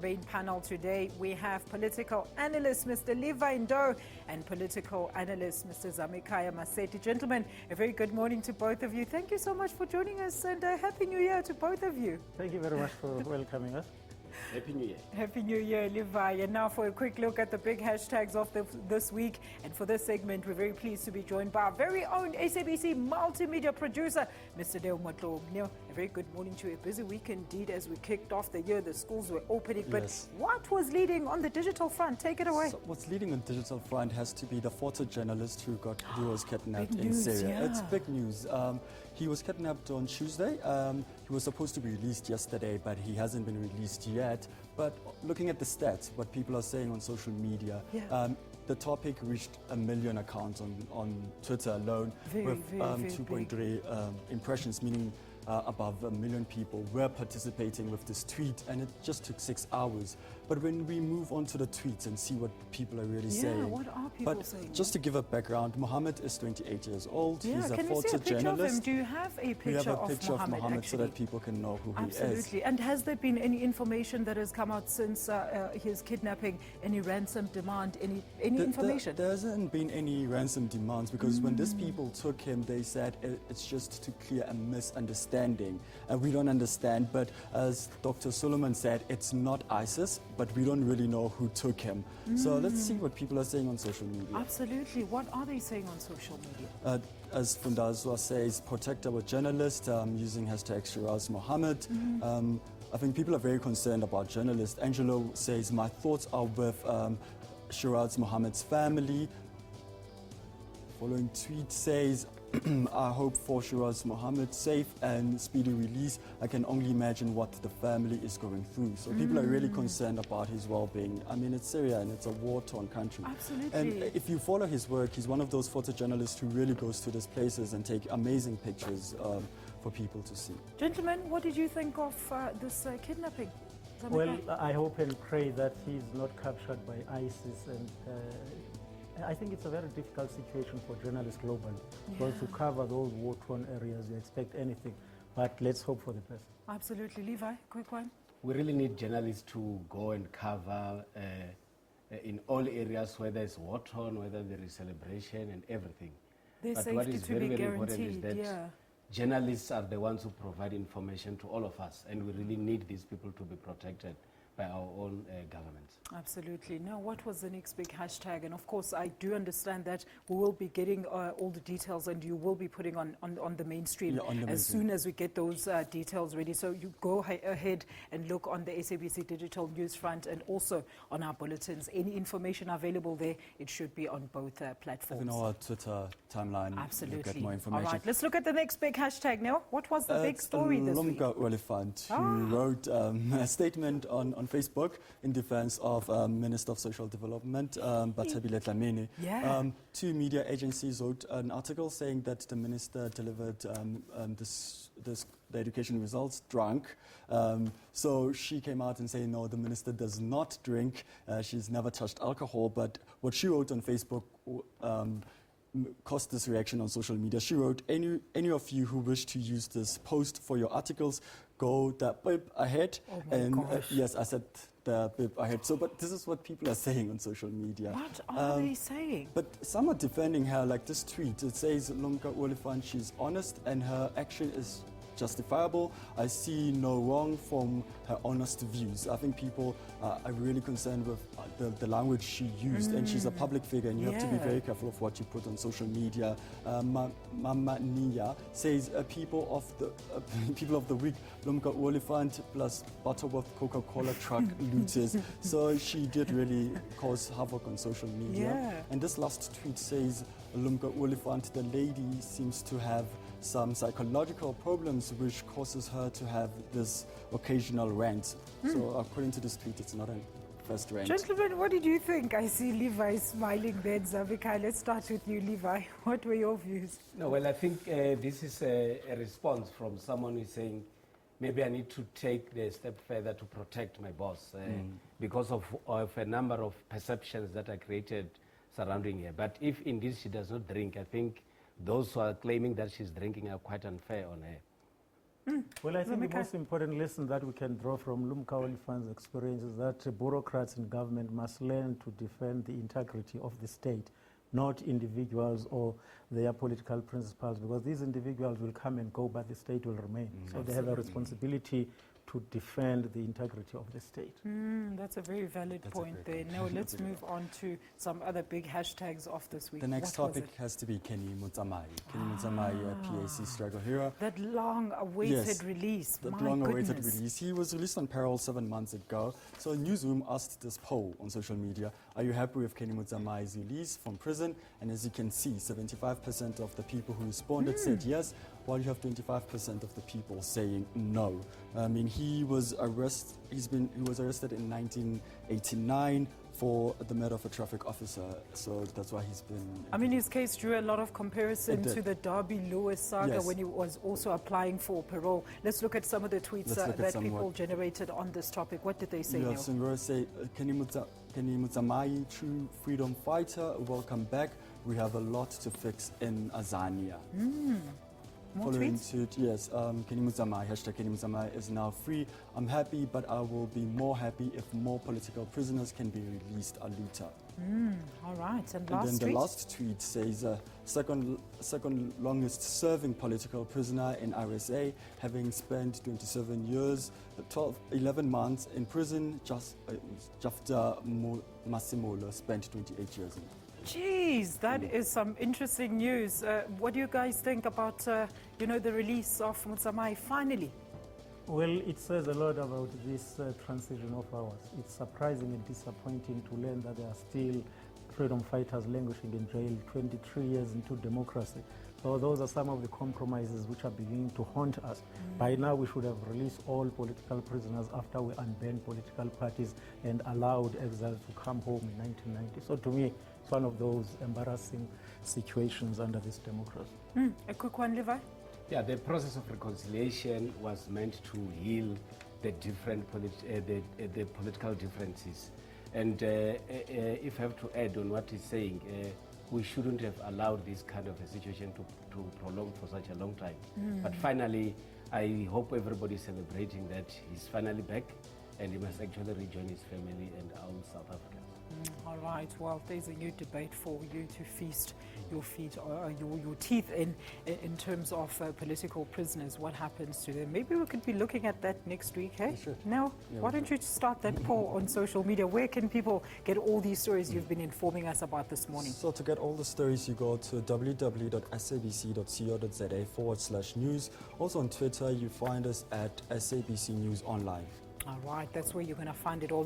Main panel today, we have political analyst Mr. Levi Ndo and political analyst Mr. Zamekaya Maseti. Gentlemen, a very good morning to both of you. Thank you so much for joining us and Happy New Year to both of you. Thank you very much for welcoming us. Happy New Year. Happy New Year, Levi. And now for a quick look at the big hashtags of this week. And for this segment, we're very pleased to be joined by our very own SABC multimedia producer, Mr. Neo Motloung. Neo, a very good morning to you. A busy week indeed as we kicked off the year. The schools were opening. But yes. What was leading on the digital front? Take it away. So what's leading on the digital front has to be the photojournalist who was kidnapped Big in news, Syria. yeah. It's big news. He was kidnapped on Tuesday. He was supposed to be released yesterday, but he hasn't been released yet. But looking at the stats, what people are saying on social media, Yeah. the topic reached 1 million accounts on Twitter alone, with Very 2.3 impressions, meaning above 1 million people were participating with this tweet, and it just took 6 hours. But when we move on to the tweets and see what people are really saying. What are people but saying? just to give a background, Mohammed is 28 years old. Yeah, He's a can we see a picture of him? photojournalist. Do you have a picture, We have a picture of Mohammed so actually? that people can know who he is. Absolutely. And has there been any information that has come out since his kidnapping? Any ransom demand? Any information? There hasn't been any ransom demands because when these people took him, they said it's just to clear a misunderstanding. And we don't understand, but as Dr. Solomon said, it's not ISIS, but we don't really know who took him. So let's see what people are saying on social media. Absolutely. What are they saying on social media? As Fundazwa says, protect our journalist using hashtag Shiraz Mohammed. I think people are very concerned about journalists. Angelo says, my thoughts are with Shiraz Mohammed's family. Following tweet says, I hope for Shiraz Mohammed's safe and speedy release. I can only imagine what the family is going through. So people are really concerned about his well-being. I mean, it's Syria and it's a war-torn country. Absolutely. And if you follow his work, he's one of those photojournalists who really goes to these places and take amazing pictures for people to see. Gentlemen, what did you think of this kidnapping? Well, I hope and pray that he's not captured by ISIS, and I think it's a very difficult situation for journalists globally. Because to cover those war-torn areas, you expect anything, but let's hope for the best. Absolutely. Levi, quick one. We really need journalists to go and cover in all areas, whether it's war-torn, whether there is celebration and everything. Their But safety what is to very, be very important is guaranteed, that journalists are the ones who provide information to all of us, and we really need these people to be protected by our own governments. Absolutely. Now, what was the next big hashtag? And of course, I do understand that we will be getting all the details, and you will be putting on the mainstream as soon as we get those details ready. So you go ahead and look on the SABC digital news front and also on our bulletins. Any information available there, it should be on both platforms. Even our Twitter timeline, Absolutely. you get more information. All right, let's look at the next big hashtag now. What was the big story this week? Lumka Oliphant, who wrote a statement on Facebook in defense of Minister of Social Development, Batabile Dlamini. Yeah. 2 media agencies wrote an article saying that the minister delivered the education results drunk. So she came out and said, no, the minister does not drink. She's never touched alcohol. But what she wrote on Facebook caused this reaction on social media. She wrote, any of you who wish to use this post for your articles, go that bit ahead. Oh my and gosh. yes, I said the bit ahead. So, but this is what people are saying on social media. What are they saying? But some are defending her, like this tweet. It says, Lumka Oliphant, she's honest and her action is justifiable. I see no wrong from her honest views. I think people are really concerned with the language she used, and she's a public figure, and you have to be very careful of what you put on social media. Mama Nia says, people of the week, Lumka Oliphant plus Butterworth Coca-Cola truck looters. So she did really cause havoc on social media. Yeah. And this last tweet says, Lumka Oliphant, the lady seems to have some psychological problems which causes her to have this occasional rant. So according to this tweet, it's not a first rant. Gentlemen, what did you think? I see Levi smiling there. Zavikai, let's start with you, Levi. What were your views? No, well, I think this is a response from someone who's saying, maybe I need to take the step further to protect my boss because of a number of perceptions that are created surrounding her. But if indeed she does not drink, I think those who are claiming that she's drinking are quite unfair on her. Well, I think the Lumika. most important lesson that we can draw from Lumka Olifan's experience is that bureaucrats in government must learn to defend the integrity of the state, not individuals or their political principles, because these individuals will come and go, but the state will remain. So they have a responsibility to defend the integrity of the state. That's a very valid point there. Now let's move on to some other big hashtags of this week. The next What was topic has to be Kenny Motsamai. Kenny Motsamai, PAC struggle hero. That long-awaited Yes, release. That My long-awaited goodness. release. He was released on parole 7 months ago. So Newsroom asked this poll on social media, are you happy with Kenny Motsamai's release from prison? And as you can see, 75% of the people who responded said yes, while you have 25% of the people saying no. I mean, he was arrested in 1989 for the murder of a traffic officer. So that's why he's been... I mean, his case drew a lot of comparison It did. to the Derby Lewis saga Yes. when he was also applying for parole. Let's look at some of the tweets Let's look at that some people what- generated on this topic. What did they say, You Neil? have some girls say, Kenny Motsamai, true freedom fighter, welcome back. We have a lot to fix in Azania. More Following tweets? suit, yes, Kenny Motsamai, hashtag Kenny Motsamai is now free. I'm happy, but I will be more happy if more political prisoners can be released, Aluta. All right, and And last then tweet? the last tweet says, second longest serving political prisoner in RSA, having spent 27 years, 11 months in prison, just after Massimolo spent 28 years in. Jeez, that is some interesting news. What do you guys think about, the release of Motsamai finally? Well, it says a lot about this transition of ours. It's surprising and disappointing to learn that there are still freedom fighters languishing in jail 23 years into democracy. So those are some of the compromises which are beginning to haunt us. By now, we should have released all political prisoners after we unbanned political parties and allowed exiles to come home in 1990. So to me, it's one of those embarrassing situations under this democracy. A quick one, Levi? Yeah, the process of reconciliation was meant to heal the different the political differences. And if I have to add on what he's saying, we shouldn't have allowed this kind of a situation to prolong for such a long time. But finally, I hope everybody is celebrating that he's finally back and he must actually rejoin his family and all South Africans. All right, well, there's a new debate for you to feast your teeth in terms of political prisoners. What happens to them? Maybe we could be looking at that next week, hey? Now, why don't you start that poll on social media? Where can people get all these stories you've been informing us about this morning? So to get all the stories, you go to www.sabc.co.za/news. Also on Twitter, you find us at SABC News Online. All right, that's where you're going to find it all.